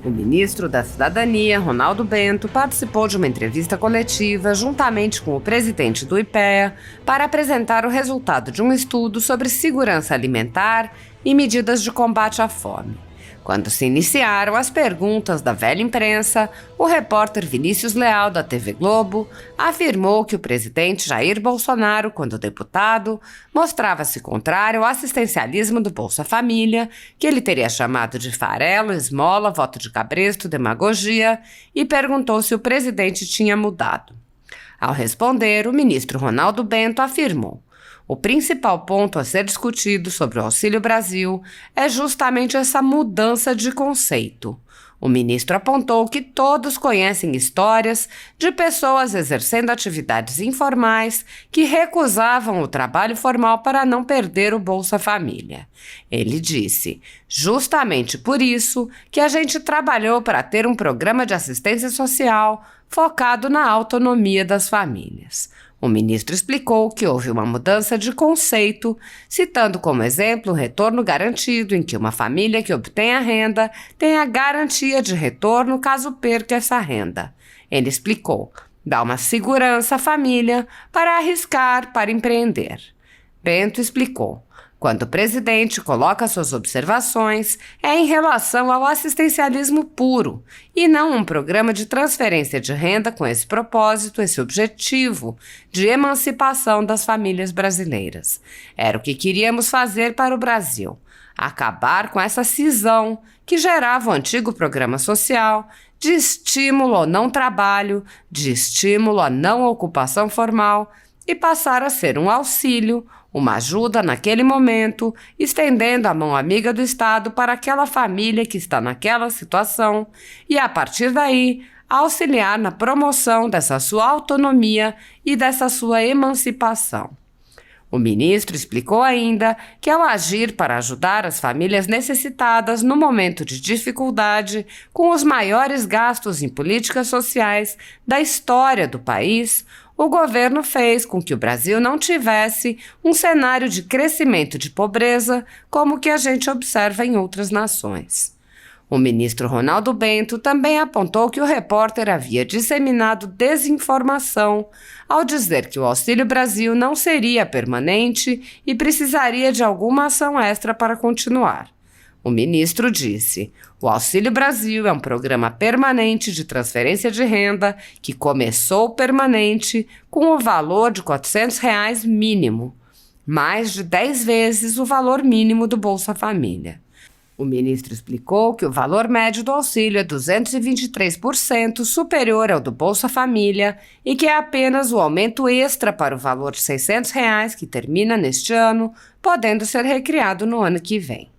O ministro da Cidadania, Ronaldo Bento, participou de uma entrevista coletiva juntamente com o presidente do IPEA para apresentar o resultado de um estudo sobre segurança alimentar e medidas de combate à fome. Quando se iniciaram as perguntas da velha imprensa, o repórter Vinícius Leal, da TV Globo, afirmou que o presidente Jair Bolsonaro, quando deputado, mostrava-se contrário ao assistencialismo do Bolsa Família, que ele teria chamado de farelo, esmola, voto de cabresto, demagogia, e perguntou se o presidente tinha mudado. Ao responder, o ministro Ronaldo Bento afirmou: o principal ponto a ser discutido sobre o Auxílio Brasil é justamente essa mudança de conceito. O ministro apontou que todos conhecem histórias de pessoas exercendo atividades informais que recusavam o trabalho formal para não perder o Bolsa Família. Ele disse: justamente por isso que a gente trabalhou para ter um programa de assistência social focado na autonomia das famílias. O ministro explicou que houve uma mudança de conceito, citando como exemplo o retorno garantido, em que uma família que obtém a renda tem a garantia de retorno caso perca essa renda. Ele explicou: dá uma segurança à família para arriscar, para empreender. Bento explicou: quando o presidente coloca suas observações, é em relação ao assistencialismo puro, e não um programa de transferência de renda com esse propósito, esse objetivo de emancipação das famílias brasileiras. Era o que queríamos fazer para o Brasil: acabar com essa cisão que gerava o antigo programa social de estímulo ao não trabalho, de estímulo à não ocupação formal, e passar a ser um auxílio, uma ajuda naquele momento, estendendo a mão amiga do Estado para aquela família que está naquela situação e, a partir daí, auxiliar na promoção dessa sua autonomia e dessa sua emancipação. O ministro explicou ainda que, ao agir para ajudar as famílias necessitadas no momento de dificuldade, com os maiores gastos em políticas sociais da história do país, o governo fez com que o Brasil não tivesse um cenário de crescimento de pobreza como o que a gente observa em outras nações. O ministro Ronaldo Bento também apontou que o repórter havia disseminado desinformação ao dizer que o Auxílio Brasil não seria permanente e precisaria de alguma ação extra para continuar. O ministro disse: o Auxílio Brasil é um programa permanente de transferência de renda que começou permanente com o valor de R$ 400 mínimo, mais de 10 vezes o valor mínimo do Bolsa Família. O ministro explicou que o valor médio do auxílio é 223% superior ao do Bolsa Família e que é apenas o aumento extra para o valor de R$ 600 que termina neste ano, podendo ser recriado no ano que vem.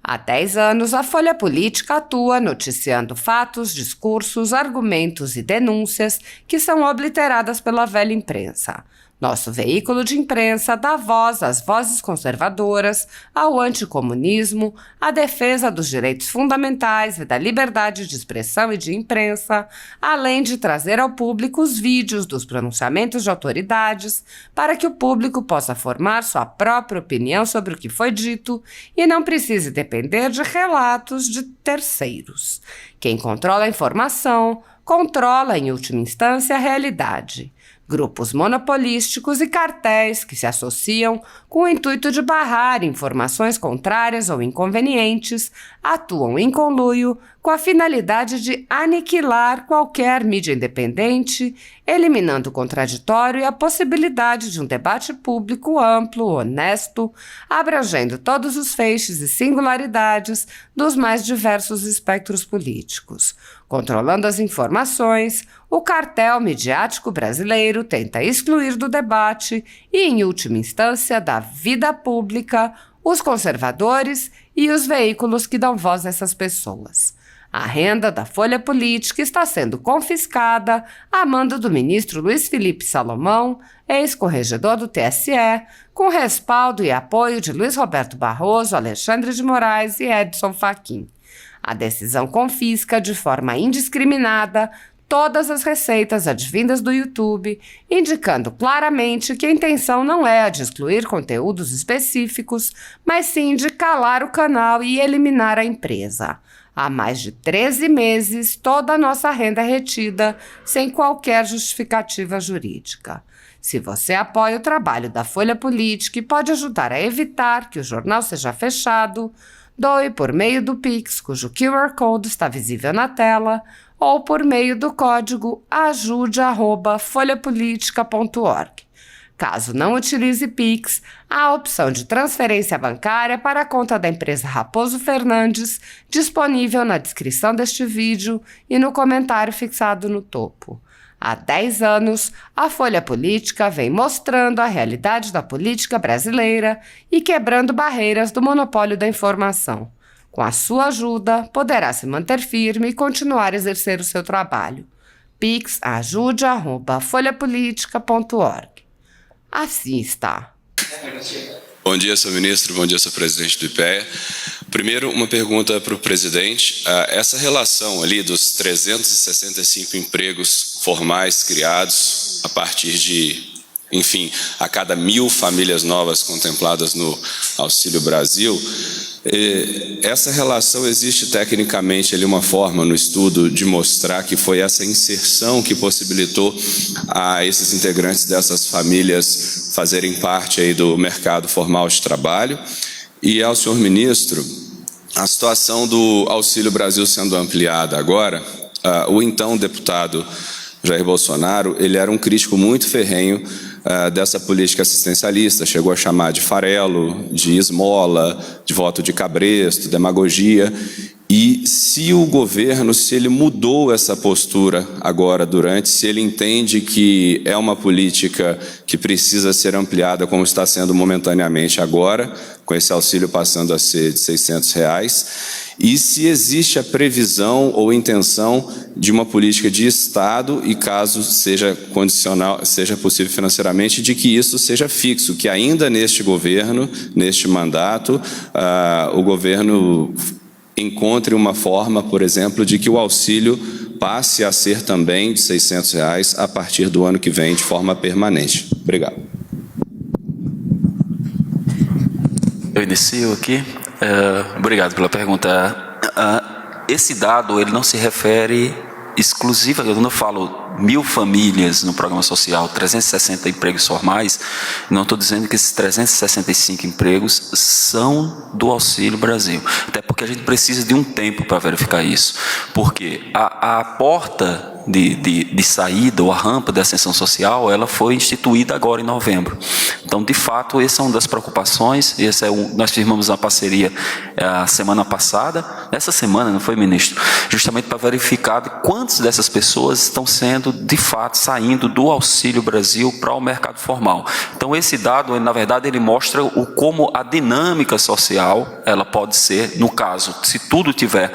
Há 10 anos, a Folha Política atua noticiando fatos, discursos, argumentos e denúncias que são obliteradas pela velha imprensa. Nosso veículo de imprensa dá voz às vozes conservadoras, ao anticomunismo, à defesa dos direitos fundamentais e da liberdade de expressão e de imprensa, além de trazer ao público os vídeos dos pronunciamentos de autoridades para que o público possa formar sua própria opinião sobre o que foi dito e não precise depender de relatos de terceiros. Quem controla a informação, controla, em última instância, a realidade. Grupos monopolísticos e cartéis que se associam com o intuito de barrar informações contrárias ou inconvenientes atuam em conluio com a finalidade de aniquilar qualquer mídia independente, eliminando o contraditório e a possibilidade de um debate público amplo, honesto, abrangendo todos os feixes e singularidades dos mais diversos espectros políticos. Controlando as informações, o cartel midiático brasileiro tenta excluir do debate e, em última instância, da vida pública, os conservadores e os veículos que dão voz a essas pessoas. A renda da Folha Política está sendo confiscada a mando do ministro Luiz Felipe Salomão, ex-corregedor do TSE, com respaldo e apoio de Luiz Roberto Barroso, Alexandre de Moraes e Edson Fachin. A decisão confisca de forma indiscriminada todas as receitas advindas do YouTube, indicando claramente que a intenção não é a de excluir conteúdos específicos, mas sim de calar o canal e eliminar a empresa. Há mais de 13 meses, toda a nossa renda é retida sem qualquer justificativa jurídica. Se você apoia o trabalho da Folha Política e pode ajudar a evitar que o jornal seja fechado, doe por meio do Pix, cujo QR Code está visível na tela, ou por meio do código ajude@folhapolitica.org. Caso não utilize Pix, há a opção de transferência bancária para a conta da empresa Raposo Fernandes, disponível na descrição deste vídeo e no comentário fixado no topo. Há 10 anos, a Folha Política vem mostrando a realidade da política brasileira e quebrando barreiras do monopólio da informação. Com a sua ajuda, poderá se manter firme e continuar a exercer o seu trabalho. Pix ajude@folhapolitica.org. Assim está. Bom dia, senhor ministro. Bom dia, senhor presidente do IPEA. Primeiro, uma pergunta para o presidente. Essa relação ali dos 365 empregos formais criados a partir de, enfim, a cada 1.000 famílias novas contempladas no Auxílio Brasil, essa relação existe tecnicamente ali uma forma no estudo de mostrar que foi essa inserção que possibilitou a esses integrantes dessas famílias fazerem parte aí do mercado formal de trabalho? E ao senhor ministro, a situação do Auxílio Brasil sendo ampliada agora, o então deputado Jair Bolsonaro, ele era um crítico muito ferrenho dessa política assistencialista, chegou a chamar de farelo, de esmola, de voto de cabresto, demagogia. E se o governo, se ele mudou essa postura agora se ele entende que é uma política que precisa ser ampliada, como está sendo momentaneamente agora, com esse auxílio passando a ser de R$600, e se existe a previsão ou intenção de uma política de Estado, e caso seja condicional, seja possível financeiramente, de que isso seja fixo, que ainda neste governo, neste mandato, o governo encontre uma forma, por exemplo, de que o auxílio passe a ser também de R$600 a partir do ano que vem, de forma permanente. Obrigado. Eu inicio aqui. Obrigado pela pergunta. Esse dado ele não se refere exclusivamente, quando eu falo 1.000 famílias no programa social, 360 empregos formais, não estou dizendo que esses 365 empregos são do Auxílio Brasil, até porque a gente precisa de um tempo para verificar isso, porque a porta de saída, ou a rampa de ascensão social, ela foi instituída agora em novembro. Então, de fato, essa é uma das preocupações. Nós firmamos uma parceria a semana passada, essa semana, não foi, ministro? Justamente para verificar quantas dessas pessoas estão sendo, de fato, saindo do Auxílio Brasil para o mercado formal. Então, esse dado, na verdade, ele mostra como a dinâmica social, ela pode ser, no caso, se tudo tiver...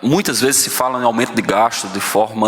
muitas vezes se fala em aumento de gasto de forma...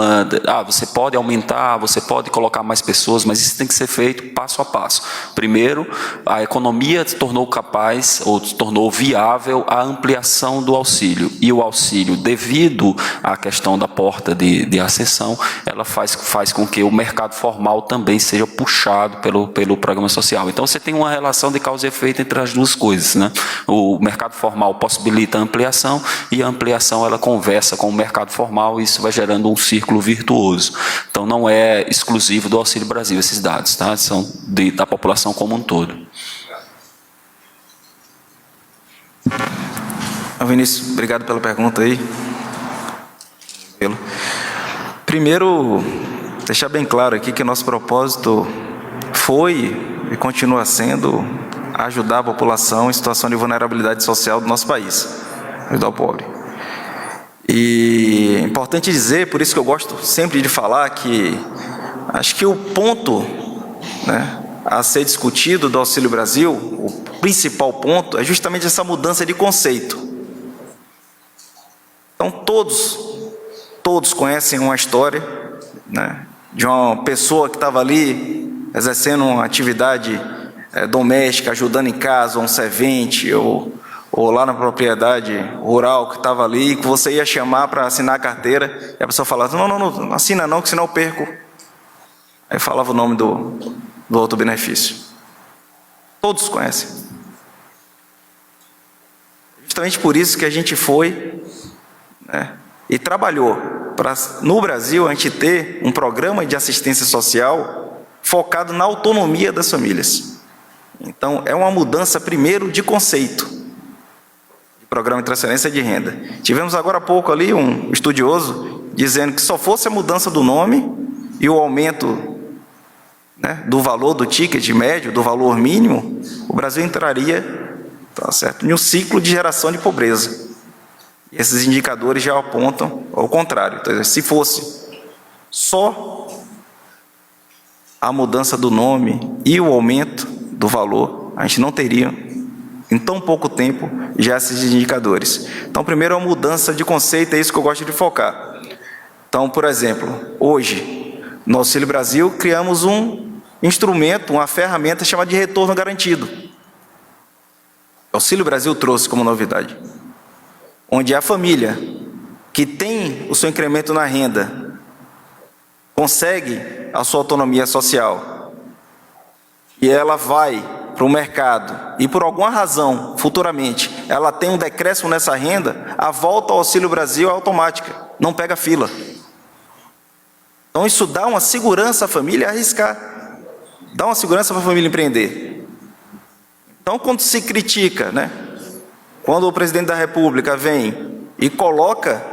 você pode aumentar, você pode colocar mais pessoas, mas isso tem que ser feito passo a passo. Primeiro, a economia tornou capaz, ou tornou viável a ampliação do auxílio. E o auxílio, devido à questão da porta de acessão, ela faz com que o mercado formal também seja puxado pelo programa social. Então, você tem uma relação de causa e efeito entre as duas coisas, né? O mercado formal possibilita a ampliação, e a ampliação ela conversa com o mercado formal, e isso vai gerando um círculo virtuoso. Então, não é exclusivo do Auxílio Brasil esses dados, tá? São da população como um todo. Vinícius, obrigado pela pergunta aí. Primeiro, deixar bem claro aqui que nosso propósito foi e continua sendo ajudar a população em situação de vulnerabilidade social do nosso país, ajudar o pobre. E é importante dizer, por isso que eu gosto sempre de falar, que acho que o ponto, né, a ser discutido do Auxílio Brasil, o principal ponto é justamente essa mudança de conceito. Então todos conhecem uma história, né, de uma pessoa que estava ali exercendo uma atividade doméstica, ajudando em casa, um servente ou ou lá na propriedade rural que estava ali, que você ia chamar para assinar a carteira, e a pessoa falava, não assina não, que senão eu perco. Aí falava o nome do outro benefício. Todos conhecem. Justamente por isso que a gente foi, né, e trabalhou para, no Brasil, a gente ter um programa de assistência social focado na autonomia das famílias. Então, é uma mudança, primeiro, de conceito, de programa de transferência de renda. Tivemos agora há pouco ali um estudioso dizendo que só fosse a mudança do nome e o aumento, né, do valor do ticket médio, do valor mínimo, o Brasil entraria, tá certo, em um ciclo de geração de pobreza. E esses indicadores já apontam ao contrário. Então, se fosse só a mudança do nome e o aumento do valor, a gente não teria, em tão pouco tempo, já esses indicadores. Então, primeiro, a mudança de conceito, é isso que eu gosto de focar. Então, por exemplo, hoje, no Auxílio Brasil, criamos um instrumento, uma ferramenta chamada de retorno garantido. O Auxílio Brasil trouxe como novidade, onde a família que tem o seu incremento na renda consegue a sua autonomia social e ela vai para o mercado e por alguma razão, futuramente, ela tem um decréscimo nessa renda, a volta ao Auxílio Brasil é automática, não pega fila. Então isso dá uma segurança à família arriscar, dá uma segurança para a família empreender. Então quando se critica, né, quando o presidente da República vem e coloca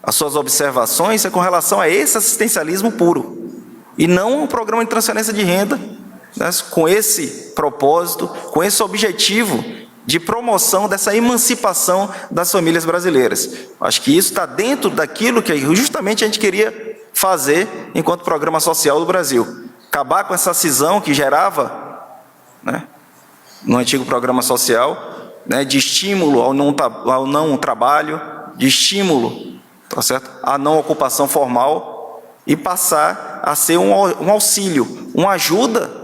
as suas observações, é com relação a esse assistencialismo puro, e não um programa de transferência de renda, né, com esse propósito, com esse objetivo de promoção dessa emancipação das famílias brasileiras. Acho que isso está dentro daquilo que justamente a gente queria fazer enquanto programa social do Brasil. Acabar com essa cisão que gerava, né, no antigo programa social, né, de estímulo ao não trabalho, de estímulo, tá certo, à não ocupação formal, e passar a ser um auxílio, uma ajuda,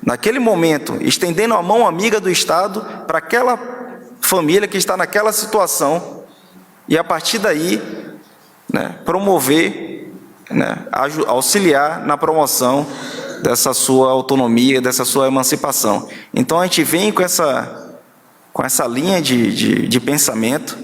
naquele momento, estendendo a mão amiga do Estado para aquela família que está naquela situação, e a partir daí, né, promover, né, auxiliar na promoção dessa sua autonomia, dessa sua emancipação. Então a gente vem com essa linha de pensamento,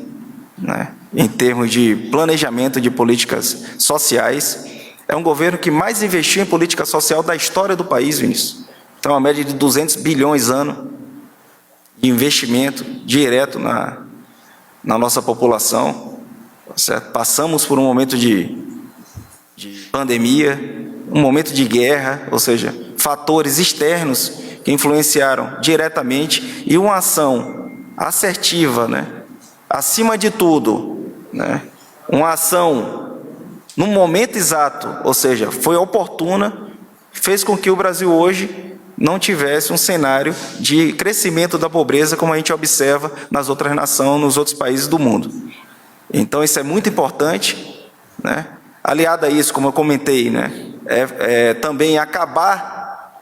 né, em termos de planejamento de políticas sociais. É um governo que mais investiu em política social da história do país, Vinícius. Então, uma média de 200 bilhões ano de investimento direto na nossa população. Certo? Passamos por um momento de pandemia, um momento de guerra, ou seja, fatores externos que influenciaram diretamente, e uma ação assertiva, né, acima de tudo, né, uma ação no momento exato, ou seja, foi oportuna, fez com que o Brasil hoje não tivesse um cenário de crescimento da pobreza como a gente observa nas outras nações, nos outros países do mundo. Então isso é muito importante, né? Aliado a isso, como eu comentei, né, também acabar,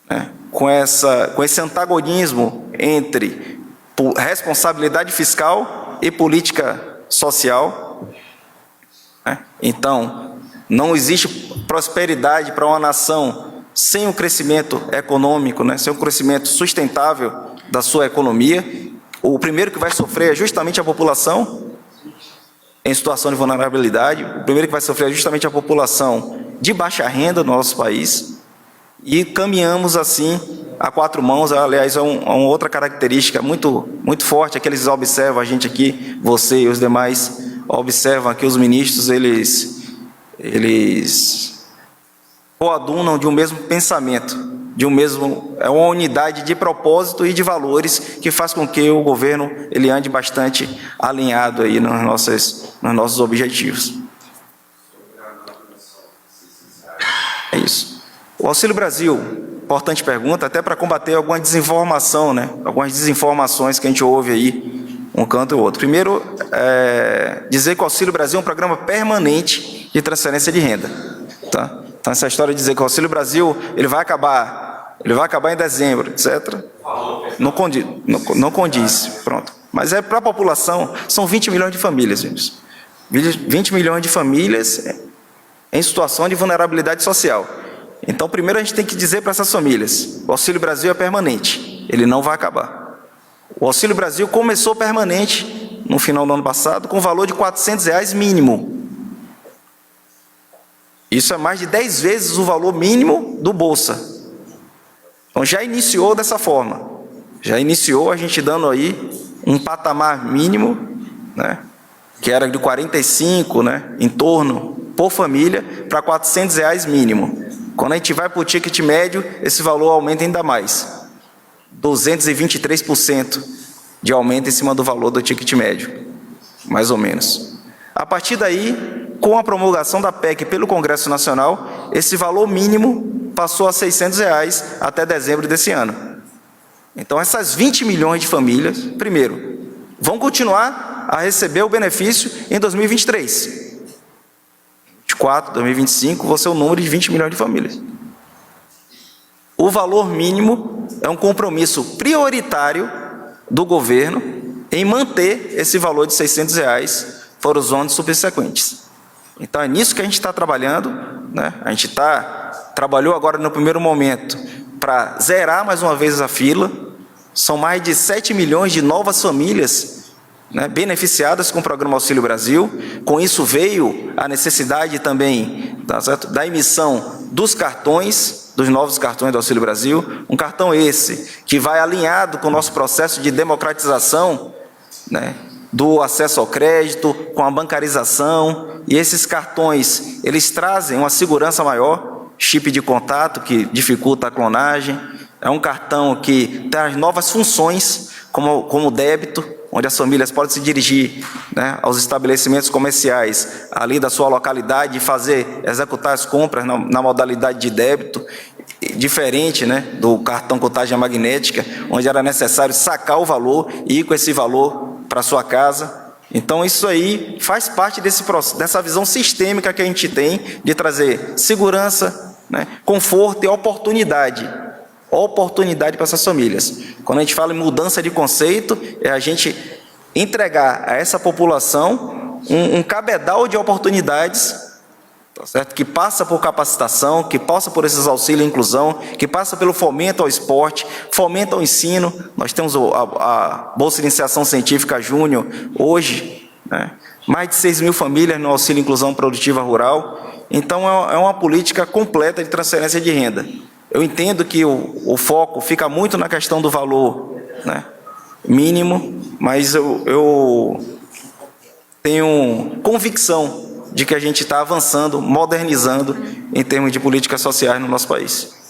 né, com esse antagonismo entre responsabilidade fiscal e política social, né? Então, não existe prosperidade para uma nação sem um crescimento econômico, né, sem um crescimento sustentável da sua economia. O primeiro que vai sofrer é justamente a população em situação de vulnerabilidade, o primeiro que vai sofrer é justamente a população de baixa renda no nosso país, e caminhamos assim a quatro mãos. Aliás, é uma outra característica muito forte, é que eles observam a gente aqui, você e os demais observam aqui, os ministros, eles coadunam de um mesmo pensamento, é uma unidade de propósito e de valores que faz com que o governo ele ande bastante alinhado aí nos nossos objetivos. É isso. O Auxílio Brasil, importante pergunta, até para combater alguma desinformação, né? Algumas desinformações que a gente ouve aí, um canto e outro. Primeiro, dizer que o Auxílio Brasil é um programa permanente de transferência de renda, tá? Então, essa história de dizer que o Auxílio Brasil ele vai acabar em dezembro, etc., não condiz. Pronto. Mas para a população, são 20 milhões de famílias, gente. 20 milhões de famílias em situação de vulnerabilidade social. Então, primeiro a gente tem que dizer para essas famílias, o Auxílio Brasil é permanente, ele não vai acabar. O Auxílio Brasil começou permanente no final do ano passado, com o valor de R$ 400 mínimo. Isso é mais de 10 vezes o valor mínimo do Bolsa. Então, já iniciou dessa forma. Já iniciou a gente dando aí um patamar mínimo, né, que era de 45, né, em torno, por família, para R$ 400 mínimo. Quando a gente vai para o ticket médio, esse valor aumenta ainda mais. 223% de aumento em cima do valor do ticket médio, mais ou menos. A partir daí, com a promulgação da PEC pelo Congresso Nacional, esse valor mínimo passou a R$ 600 até dezembro desse ano. Então, essas 20 milhões de famílias, primeiro, vão continuar a receber o benefício em 2023. 2024, 2025, vão ser o número de 20 milhões de famílias. O valor mínimo é um compromisso prioritário do governo em manter esse valor de R$ 600 para os anos subsequentes. Então, é nisso que a gente está trabalhando, né? A gente trabalhou agora no primeiro momento para zerar mais uma vez a fila. São mais de 7 milhões de novas famílias, né, beneficiadas com o Programa Auxílio Brasil. Com isso veio a necessidade também da emissão dos cartões, dos novos cartões do Auxílio Brasil. Um cartão esse que vai alinhado com o nosso processo de democratização, né, do acesso ao crédito, com a bancarização. E esses cartões, eles trazem uma segurança maior, chip de contato que dificulta a clonagem. É um cartão que traz novas funções, como débito, onde as famílias podem se dirigir, né, aos estabelecimentos comerciais ali da sua localidade e executar as compras na modalidade de débito, diferente, né, do cartão contagem magnética, onde era necessário sacar o valor e ir com esse valor para a sua casa. Então, isso aí faz parte dessa visão sistêmica que a gente tem de trazer segurança, né, conforto e oportunidade para essas famílias. Quando a gente fala em mudança de conceito, é a gente entregar a essa população um cabedal de oportunidades, tá certo? Que passa por capacitação, que passa por esses auxílios à inclusão, que passa pelo fomento ao esporte, fomento ao ensino. Nós temos a Bolsa de Iniciação Científica Júnior hoje, né? Mais de 6 mil famílias no auxílio à inclusão produtiva rural. Então, é uma política completa de transferência de renda. Eu entendo que o foco fica muito na questão do valor, né, mínimo, mas eu tenho convicção de que a gente está avançando, modernizando em termos de políticas sociais no nosso país.